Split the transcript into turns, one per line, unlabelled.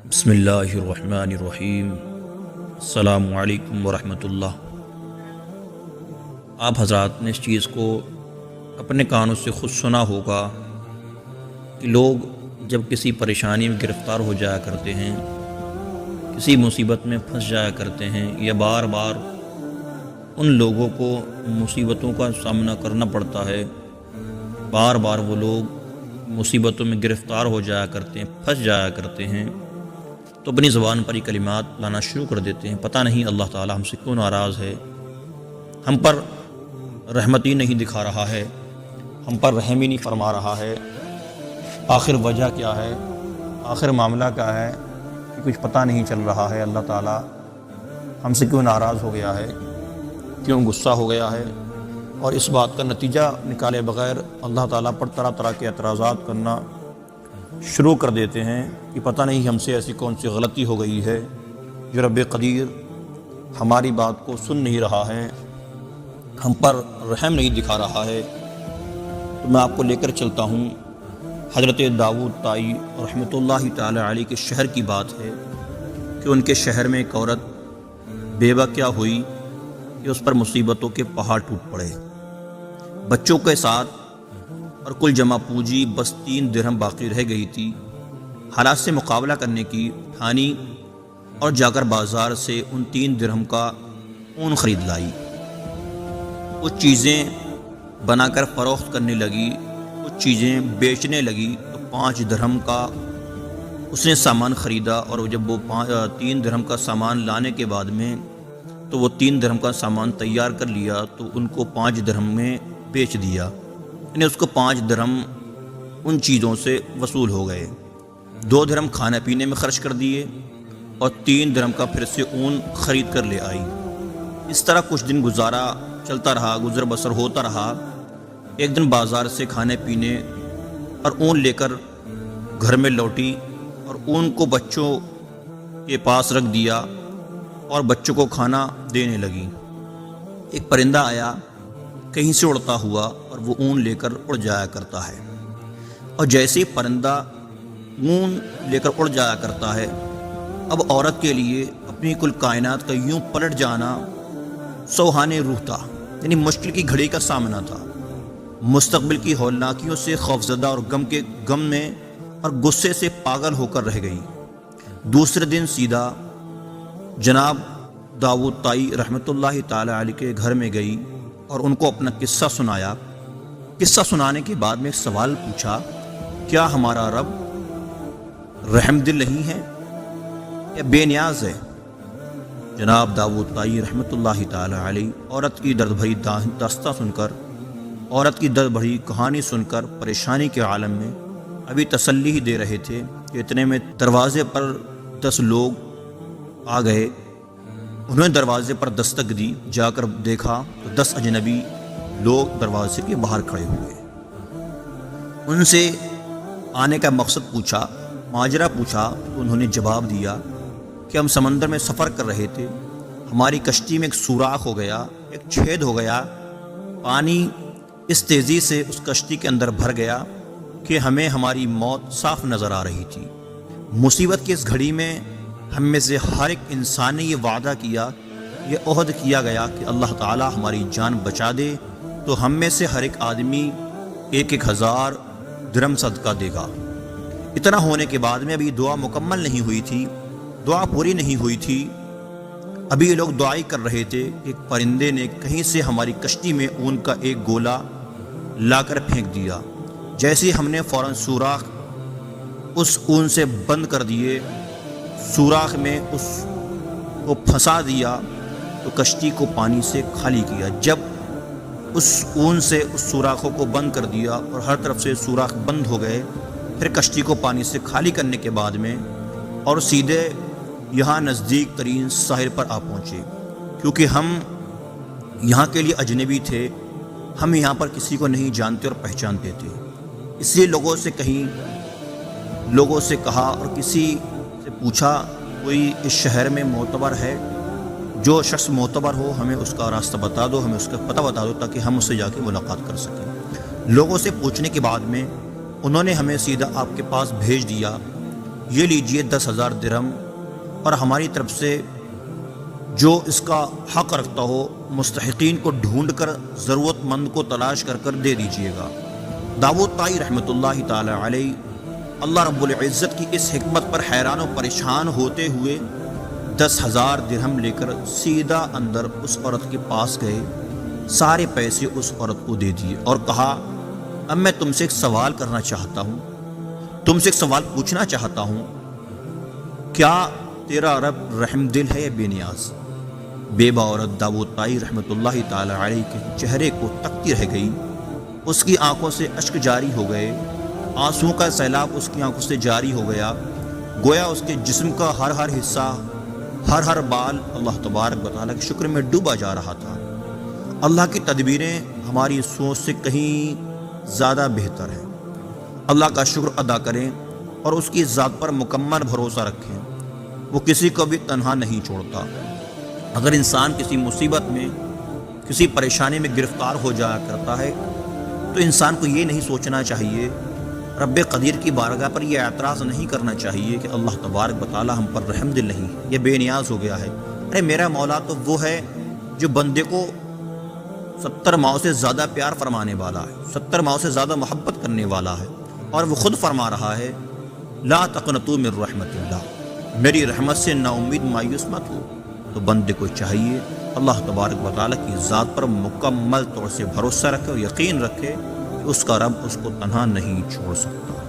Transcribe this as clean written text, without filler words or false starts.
بسم اللہ الرحمن الرحیم۔ السلام علیکم ورحمۃ اللہ۔ آپ حضرات نے اس چیز کو اپنے کانوں سے خود سنا ہوگا کہ لوگ جب کسی پریشانی میں گرفتار ہو جایا کرتے ہیں، کسی مصیبت میں پھنس جایا کرتے ہیں، یا بار بار ان لوگوں کو مصیبتوں کا سامنا کرنا پڑتا ہے، بار بار وہ لوگ مصیبتوں میں گرفتار ہو جایا کرتے ہیں، پھنس جایا کرتے ہیں، تو اپنی زبان پر یہ کلمات لانا شروع کر دیتے ہیں۔ پتہ نہیں اللہ تعالی ہم سے کیوں ناراض ہے، ہم پر رحمت ہی نہیں دکھا رہا ہے، ہم پر رحم ہی نہیں فرما رہا ہے۔ آخر وجہ کیا ہے، آخر معاملہ کیا ہے کہ کچھ پتہ نہیں چل رہا ہے۔ اللہ تعالی ہم سے کیوں ناراض ہو گیا ہے، کیوں غصہ ہو گیا ہے، اور اس بات کا نتیجہ نکالے بغیر اللہ تعالیٰ پر طرح طرح کے اعتراضات کرنا شروع کر دیتے ہیں کہ پتہ نہیں ہم سے ایسی کون سی غلطی ہو گئی ہے جو رب قدیر ہماری بات کو سن نہیں رہا ہے، ہم پر رحم نہیں دکھا رہا ہے۔ تو میں آپ کو لے کر چلتا ہوں، حضرت داؤد طائی رحمۃ اللہ تعالی علیہ کے شہر کی بات ہے کہ ان کے شہر میں ایک عورت بیوہ کیا ہوئی کہ اس پر مصیبتوں کے پہاڑ ٹوٹ پڑے۔ بچوں کے ساتھ اور کل جمع پونجی بس 3 درہم باقی رہ گئی تھی۔ حالات سے مقابلہ کرنے کی ٹھانی اور جا کر بازار سے ان 3 درہم کا اون خرید لائی۔ کچھ چیزیں بنا کر فروخت کرنے لگی، کچھ چیزیں بیچنے لگی، تو 5 درہم کا اس نے سامان خریدا، اور جب وہ 3 درہم کا سامان لانے کے بعد میں تو وہ 3 درہم کا سامان تیار کر لیا، تو ان کو 5 درہم میں بیچ دیا، یعنی اس کو 5 درہم ان چیزوں سے وصول ہو گئے۔ 2 درہم کھانے پینے میں خرچ کر دیے اور 3 درہم کا پھر سے اون خرید کر لے آئی۔ اس طرح کچھ دن گزارا چلتا رہا، گزر بسر ہوتا رہا۔ ایک دن بازار سے کھانے پینے اور اون لے کر گھر میں لوٹی، اور اون کو بچوں کے پاس رکھ دیا اور بچوں کو کھانا دینے لگی۔ ایک پرندہ آیا کہیں سے اڑتا ہوا، اور وہ اون لے کر اڑ جایا کرتا ہے، اور جیسے پرندہ اون لے کر اڑ جایا کرتا ہے، اب عورت کے لیے اپنی کل کائنات کا یوں پلٹ جانا سوہانے روح تھا، یعنی مشکل کی گھڑی کا سامنا تھا۔ مستقبل کی ہولناکیوں سے خوفزدہ اور غم میں اور غصے سے پاگل ہو کر رہ گئی۔ دوسرے دن سیدھا جناب داؤد طائی رحمۃ اللہ تعالی علیہ کے گھر میں گئی اور ان کو اپنا قصہ سنایا۔ قصہ سنانے کے بعد میں ایک سوال پوچھا، کیا ہمارا رب رحم دل نہیں ہے یا بے نیاز ہے؟ جناب داؤد طائی رحمۃ اللہ تعالی علیہ عورت کی درد بھری داستان سن کر، عورت کی درد بھری کہانی سن کر پریشانی کے عالم میں ابھی تسلی ہی دے رہے تھے کہ اتنے میں دروازے پر 10 لوگ آ گئے۔ انہوں نے دروازے پر دستک دی، جا کر دیکھا تو 10 اجنبی لوگ دروازے کے باہر کھڑے ہوئے۔ ان سے آنے کا مقصد پوچھا، ماجرا پوچھا، تو انہوں نے جواب دیا کہ ہم سمندر میں سفر کر رہے تھے، ہماری کشتی میں ایک سوراخ ہو گیا، ایک چھید ہو گیا، پانی اس تیزی سے اس کشتی کے اندر بھر گیا کہ ہمیں ہماری موت صاف نظر آ رہی تھی۔ مصیبت کی اس گھڑی میں ہم میں سے ہر ایک انسان نے یہ وعدہ کیا، یہ عہد کیا گیا کہ اللہ تعالی ہماری جان بچا دے تو ہم میں سے ہر ایک آدمی 1000 درہم صدقہ دے گا۔ اتنا ہونے کے بعد میں ابھی دعا مکمل نہیں ہوئی تھی، دعا پوری نہیں ہوئی تھی، ابھی یہ لوگ دعائی کر رہے تھے کہ ایک پرندے نے کہیں سے ہماری کشتی میں اون کا ایک گولا لا کر پھینک دیا۔ جیسے ہم نے فوراً سوراخ اس اون سے بند کر دیے، سوراخ میں اس کو پھنسا دیا، تو کشتی کو پانی سے خالی کیا۔ جب اس اون سے اس سوراخوں کو بند کر دیا اور ہر طرف سے سوراخ بند ہو گئے، پھر کشتی کو پانی سے خالی کرنے کے بعد میں اور سیدھے یہاں نزدیک ترین ساحل پر آ پہنچے، کیونکہ ہم یہاں کے لیے اجنبی تھے، ہم یہاں پر کسی کو نہیں جانتے اور پہچانتے تھے، اس لیے لوگوں سے کہا اور کسی سے پوچھا کوئی اس شہر میں معتبر ہے، جو شخص معتبر ہو ہمیں اس کا راستہ بتا دو، ہمیں اس کا پتہ بتا دو تاکہ ہم اس سے جا کے ملاقات کر سکیں۔ لوگوں سے پوچھنے کے بعد میں انہوں نے ہمیں سیدھا آپ کے پاس بھیج دیا یہ لیجئے 10,000 درہم، اور ہماری طرف سے جو اس کا حق رکھتا ہو مستحقین کو ڈھونڈ کر ضرورت مند کو تلاش کر کر دے دیجئے گا۔ داؤد طائی رحمۃ اللہ تعالی علیہ اللہ رب العزت کی اس حکمت پر حیران و پریشان ہوتے ہوئے 10,000 درہم لے کر سیدھا اندر اس عورت کے پاس گئے، سارے پیسے اس عورت کو دے دیے اور کہا اب میں تم سے ایک سوال کرنا چاہتا ہوں، تم سے ایک سوال پوچھنا چاہتا ہوں، کیا تیرا رب رحم دل ہے یا بے نیاز؟ بیوہ عورت داؤد طائی رحمۃ اللہ تعالی علیہ کے چہرے کو تکتی رہ گئی، اس کی آنکھوں سے اشک جاری ہو گئے، آنسوؤں کا سیلاب اس کی آنکھوں سے جاری ہو گیا، گویا اس کے جسم کا ہر حصہ، ہر بال اللہ تبارک و تعالیٰ کے شکر میں ڈوبا جا رہا تھا۔ اللہ کی تدبیریں ہماری سوچ سے کہیں زیادہ بہتر ہیں۔ اللہ کا شکر ادا کریں اور اس کی ذات پر مکمل بھروسہ رکھیں، وہ کسی کو بھی تنہا نہیں چھوڑتا۔ اگر انسان کسی مصیبت میں، کسی پریشانی میں گرفتار ہو جایا کرتا ہے تو انسان کو یہ نہیں سوچنا چاہیے، رب قدیر کی بارگاہ پر یہ اعتراض نہیں کرنا چاہیے کہ اللہ تبارک و تعالی ہم پر رحم دل نہیں، یہ بے نیاز ہو گیا ہے۔ ارے میرا مولا تو وہ ہے جو بندے کو 70 ماؤں سے زیادہ پیار فرمانے والا ہے، 70 ماؤں سے زیادہ محبت کرنے والا ہے، اور وہ خود فرما رہا ہے لا تقنطوا من رحمت اللہ، میری رحمت سے نا امید مایوس مت ہو۔ تو بندے کو چاہیے اللہ تبارک و تعالیٰ کی ذات پر مکمل طور سے بھروسہ رکھے اور یقین رکھے کہ اس کا رب اس کو تنہا نہیں چھوڑ سکتا۔